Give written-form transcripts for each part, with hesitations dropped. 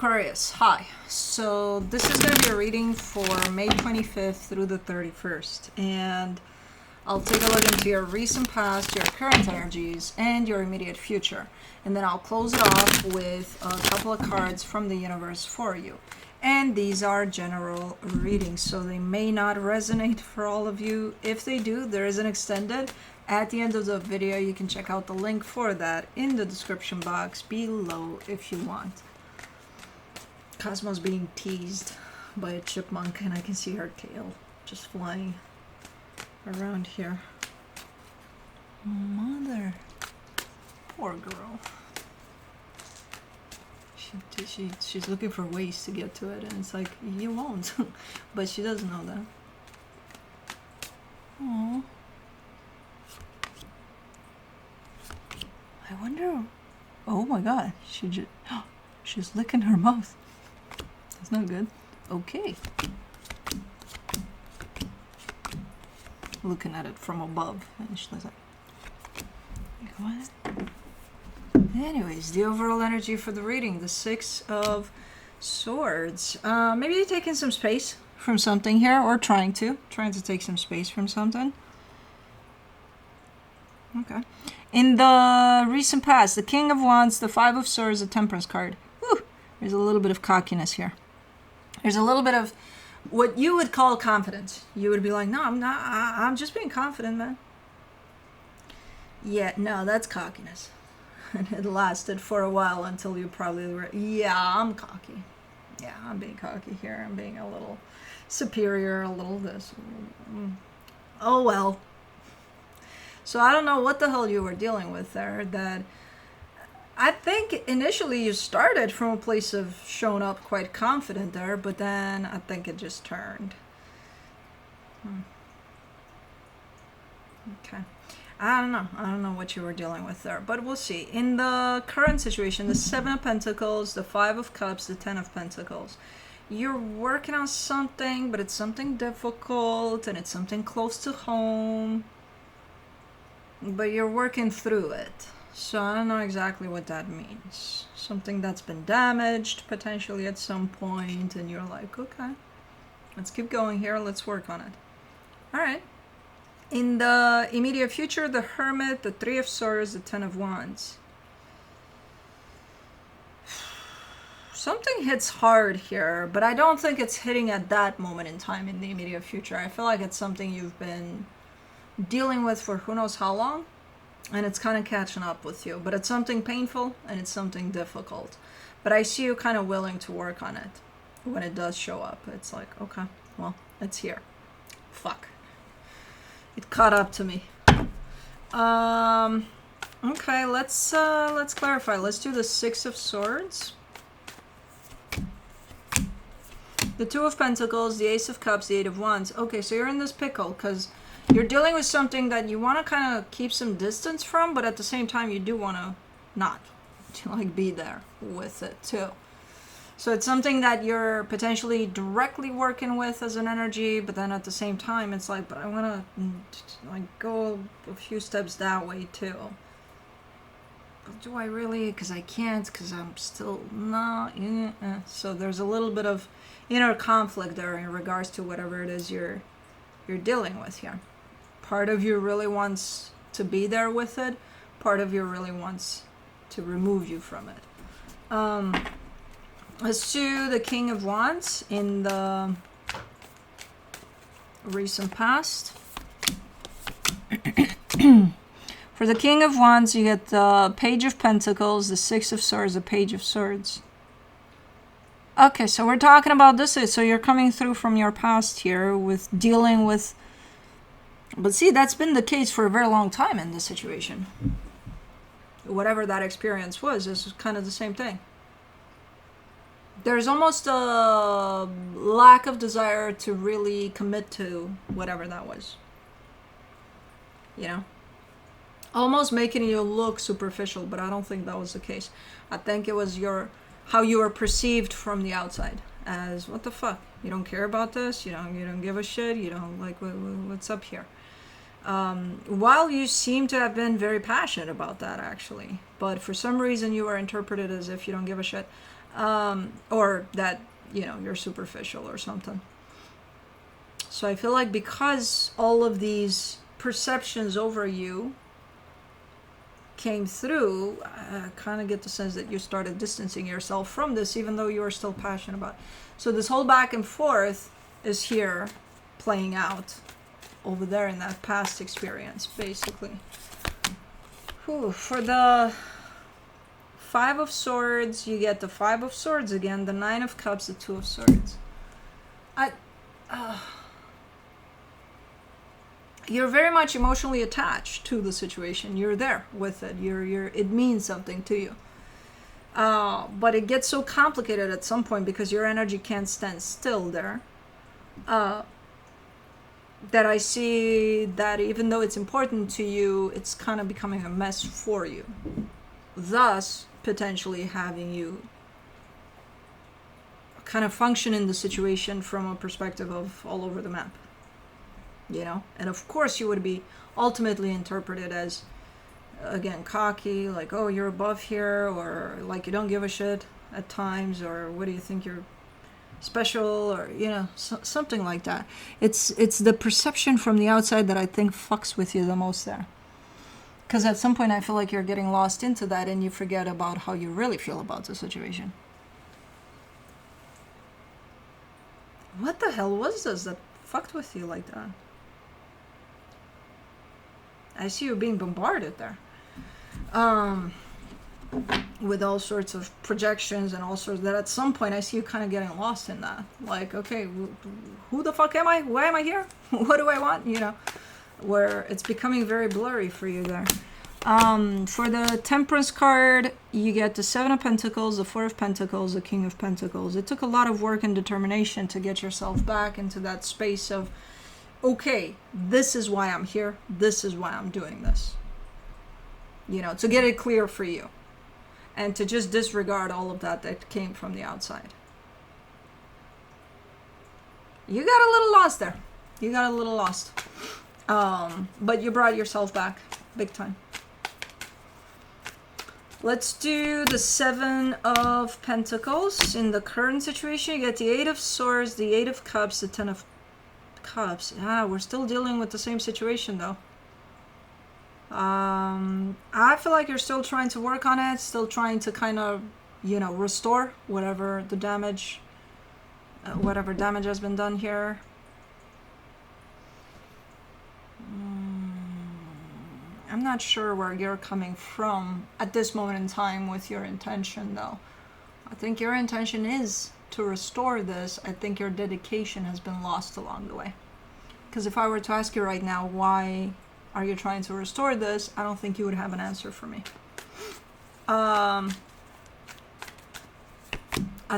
Aquarius, hi. So this is going to be a reading for May 25th through the 31st. And I'll take a look into your recent past, your current energies, and your immediate future. And then I'll close it off with a couple of cards from the universe for you. And these are general readings, so they may not resonate for all of you. If they do, there is an extended. At the end of the video, you can check out the link for that in the description box below if you want. Cosmo's being teased by a chipmunk, and I can see her tail just flying around here. Mother. Poor girl. She's looking for ways to get to it, and it's like, you won't. But she doesn't know that. Aww. I wonder... Oh my god, she's licking her mouth. That's not good. Okay. Looking at it from above, and she's like, what? Anyways, the overall energy for the reading, the Six of Swords. Maybe you're taking some space from something here, or trying to take some space from something. Okay. In the recent past, the King of Wands, the Five of Swords, the Temperance card. Whew, there's a little bit of cockiness here. There's a little bit of what you would call confidence. You would be like, no, I'm not. I'm just being confident, man. Yeah, no, that's cockiness. And it lasted for a while until you probably were, yeah, I'm cocky. Yeah, I'm being cocky here. I'm being a little superior, a little this. Oh, well. So I don't know what the hell you were dealing with there. That I think initially you started from a place of showing up quite confident there, but then I think it just turned. Okay. I don't know what you were dealing with there, but we'll see. In the current situation, the Seven of Pentacles, the Five of Cups, the Ten of Pentacles. You're working on something, but it's something difficult, and it's something close to home. But you're working through it. So I don't know exactly what that means. Something that's been damaged, potentially at some point, and you're like, okay, let's keep going here, let's work on it. All right. In the immediate future, the Hermit, the Three of Swords, the Ten of Wands. Something hits hard here, but I don't think it's hitting at that moment in time in the immediate future. I feel like it's something you've been dealing with for who knows how long, and it's kind of catching up with you. But it's something painful, and it's something difficult. But I see you kind of willing to work on it when it does show up. It's like, okay, well, it's here. Fuck. It caught up to me. Okay, let's clarify. Let's do the Six of Swords, the Two of Pentacles, the Ace of Cups, the Eight of Wands. Okay, so you're in this pickle because you're dealing with something that you want to kind of keep some distance from, but at the same time you do want to not to like be there with it too. So it's something that you're potentially directly working with as an energy, but then at the same time, it's like, but I want to like go a few steps that way too. But do I really? Because I can't, because I'm still not. So there's a little bit of inner conflict there in regards to whatever it is you're dealing with here. Part of you really wants to be there with it. Part of you really wants to remove you from it. Let's do the King of Wands in the recent past. For the King of Wands, you get the Page of Pentacles, the Six of Swords, the Page of Swords. Okay, so we're talking about this. So you're coming through from your past here with dealing with... But see, that's been the case for a very long time in this situation. Whatever that experience was, is kind of the same thing. There's almost a lack of desire to really commit to whatever that was. You know? Almost making you look superficial, but I don't think that was the case. I think it was how you were perceived from the outside as, what the fuck? You don't care about this? You don't give a shit? You don't like, what's up here? While you seem to have been very passionate about that, actually, but for some reason you were interpreted as if you don't give a shit. or that, you know, you're superficial or something. So I feel like because all of these perceptions over you came through, I kind of get the sense that you started distancing yourself from this, even though you are still passionate about it. So this whole back and forth is here playing out over there in that past experience, basically. Whew. For the Five of Swords, you get the Five of Swords again, the Nine of Cups, the Two of Swords. You're very much emotionally attached to the situation. You're there with it. It means something to you. But it gets so complicated at some point because your energy can't stand still there. That I see that even though it's important to you, it's kind of becoming a mess for you. Thus, potentially having you kind of function in the situation from a perspective of all over the map. You know, and of course you would be ultimately interpreted as, again, cocky, like, oh, you're above here, or like you don't give a shit at times, or what do you think, you're special, or, you know, something like that. It's the perception from the outside that I think fucks with you the most there, because at some point I feel like you're getting lost into that and you forget about how you really feel about the situation. What the hell was this that fucked with you like that? I see you being bombarded there. With all sorts of projections and all sorts that at some point I see you kind of getting lost in that. Like, okay, who the fuck am I? Why am I here? What do I want? You know, where it's becoming very blurry for you there. For the Temperance card, you get the Seven of Pentacles, the Four of Pentacles, the King of Pentacles. It took a lot of work and determination to get yourself back into that space of, okay, this is why I'm here. This is why I'm doing this. You know, to get it clear for you. And to just disregard all of that came from the outside. You got a little lost there. You got a little lost. But you brought yourself back big time. Let's do the Seven of Pentacles. In the current situation, you get the Eight of Swords, the Eight of Cups, the Ten of Cups. We're still dealing with the same situation though. I feel like you're still trying to work on it, still trying to kind of, you know, restore whatever the damage, whatever damage has been done here. I'm not sure where you're coming from at this moment in time with your intention though. I think your intention is to restore this. I think your dedication has been lost along the way. Because if I were to ask you right now, why are you trying to restore this? I don't think you would have an answer for me. I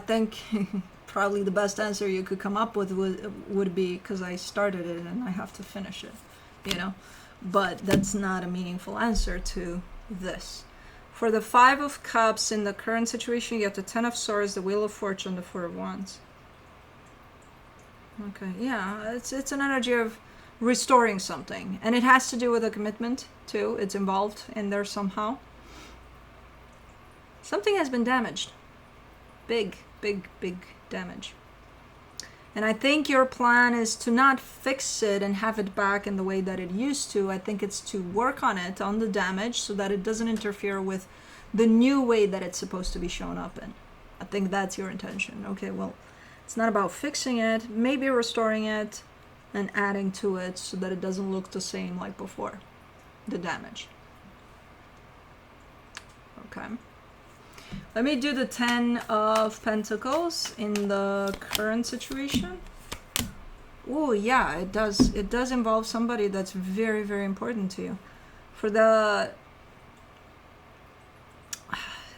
think probably the best answer you could come up with would be because I started it and I have to finish it, you know? But that's not a meaningful answer to this. For the Five of Cups, in the current situation, you get the Ten of Swords, the Wheel of Fortune, the Four of Wands. Okay, yeah, it's an energy of restoring something. And it has to do with a commitment, too. It's involved in there somehow. Something has been damaged. Big, big, big damage. And I think your plan is to not fix it and have it back in the way that it used to. I think it's to work on it, on the damage, so that it doesn't interfere with the new way that it's supposed to be shown up in. I think that's your intention. Okay, well, it's not about fixing it, maybe restoring it and adding to it so that it doesn't look the same like before, the damage. Okay. Let me do the Ten of Pentacles in the current situation. Oh yeah, it does. It does involve somebody that's very, very important to you. For the...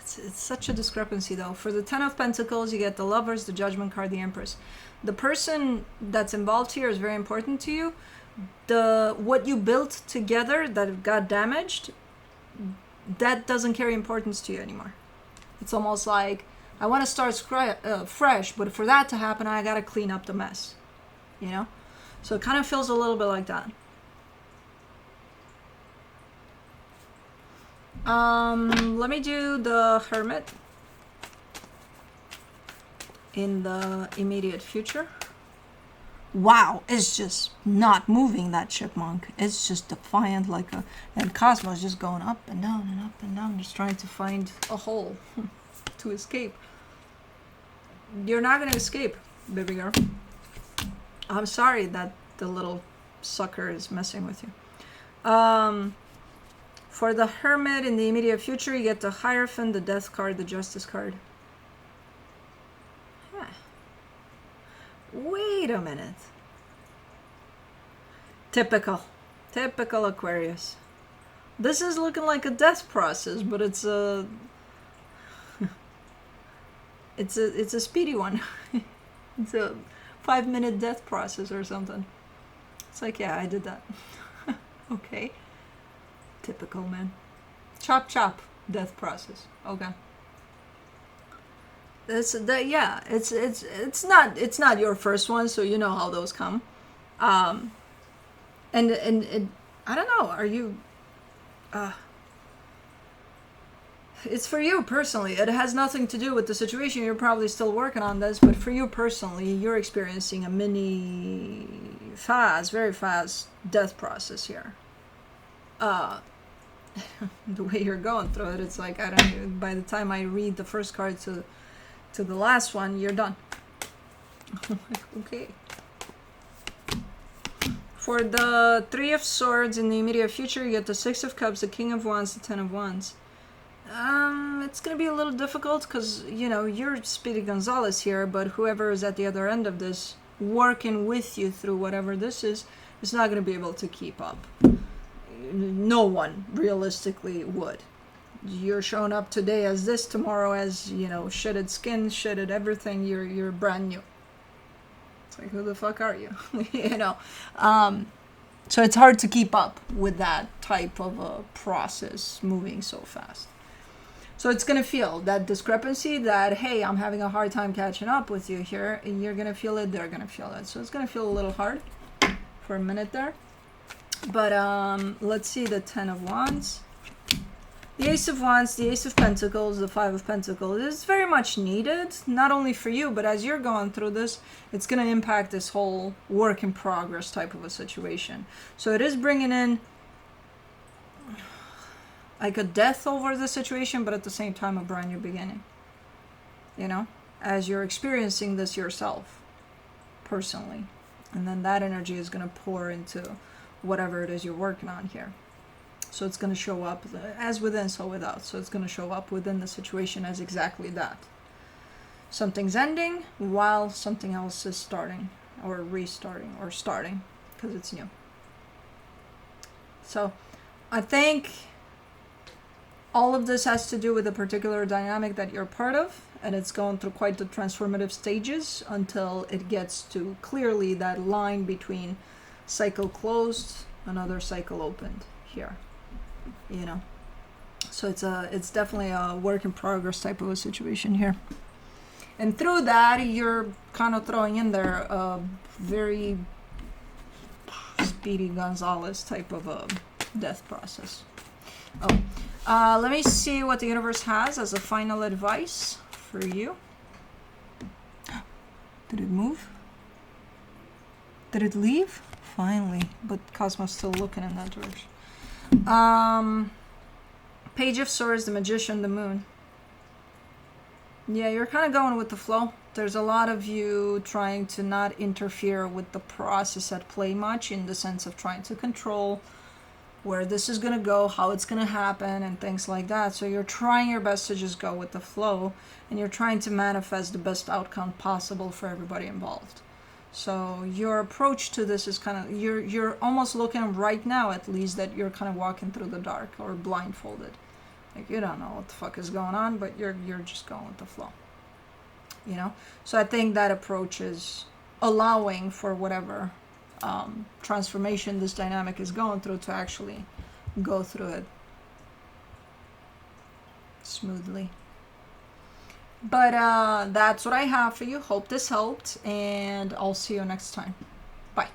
It's such a discrepancy though. For the Ten of Pentacles, you get the Lovers, the Judgment card, the Empress. The person that's involved here is very important to you. What you built together that got damaged, that doesn't carry importance to you anymore. It's almost like, I want to start fresh, but for that to happen, I got to clean up the mess, you know? So it kind of feels a little bit like that. Let me do the Hermit. in the immediate future. Wow, it's just not moving, that chipmunk. It's just defiant like a... And Cosmo's just going up and down and up and down, just trying to find a hole to escape. You're not going to escape, baby girl. I'm sorry that the little sucker is messing with you. For the Hermit in the immediate future, you get the Hierophant, the Death card, the Justice card. Huh. Wait a minute. Typical Aquarius. This is looking like a death process, but it's a it's a speedy one. It's a 5-minute death process or something. It's like, yeah, I did that. Okay. Typical, man. Chop chop death process. Okay. It's not your first one, so you know how those come. And I don't know, are you it's for you personally. It has nothing to do with the situation. You're probably still working on this, but for you personally, you're experiencing a very fast death process here. The way you're going through it, it's like, I don't know, by the time I read the first card to the last one, you're done. Okay. For the Three of Swords in the immediate future, you get the Six of Cups, the King of Wands, the Ten of Wands. It's going to be a little difficult because, you know, you're Speedy Gonzalez here, but whoever is at the other end of this working with you through whatever this is not going to be able to keep up. No one realistically would. You're showing up today as this, tomorrow as, you know, shedded skin, shedded everything. You're brand new. It's like, who the fuck are you? You know. So it's hard to keep up with that type of a process moving so fast. So it's going to feel that discrepancy that, hey, I'm having a hard time catching up with you here. And you're going to feel it. They're going to feel it. So it's going to feel a little hard for a minute there. But let's see the Ten of Wands. The Ace of Wands, the Ace of Pentacles, the Five of Pentacles is very much needed, not only for you, but as you're going through this, it's going to impact this whole work in progress type of a situation. So it is bringing in like a death over the situation, but at the same time a brand new beginning. You know, as you're experiencing this yourself, personally. And then that energy is going to pour into whatever it is you're working on here. So it's going to show up as within, so without. So it's going to show up within the situation as exactly that. Something's ending while something else is starting or restarting or starting because it's new. So I think all of this has to do with a particular dynamic that you're part of, and it's going through quite the transformative stages until it gets to clearly that line between cycle closed, another cycle opened here. You know, so it's definitely a work in progress type of a situation here, and through that you're kind of throwing in there a very Speedy Gonzalez type of a death process. Let me see what the universe has as a final advice for you. Did it move? Did it leave? Finally, but Cosmo's still looking in that direction. Page of Swords, the Magician, the Moon. Yeah, you're kind of going with the flow. There's a lot of you trying to not interfere with the process at play much, in the sense of trying to control where this is going to go, how it's going to happen, and things like that. So you're trying your best to just go with the flow, and you're trying to manifest the best outcome possible for everybody involved. So your approach to this is kind of, you're almost looking right now, at least, that you're kind of walking through the dark or blindfolded. Like, you don't know what the fuck is going on, but you're just going with the flow. You know? So I think that approach is allowing for whatever transformation this dynamic is going through to actually go through it smoothly. But that's what I have for you. Hope this helped, and I'll see you next time. Bye.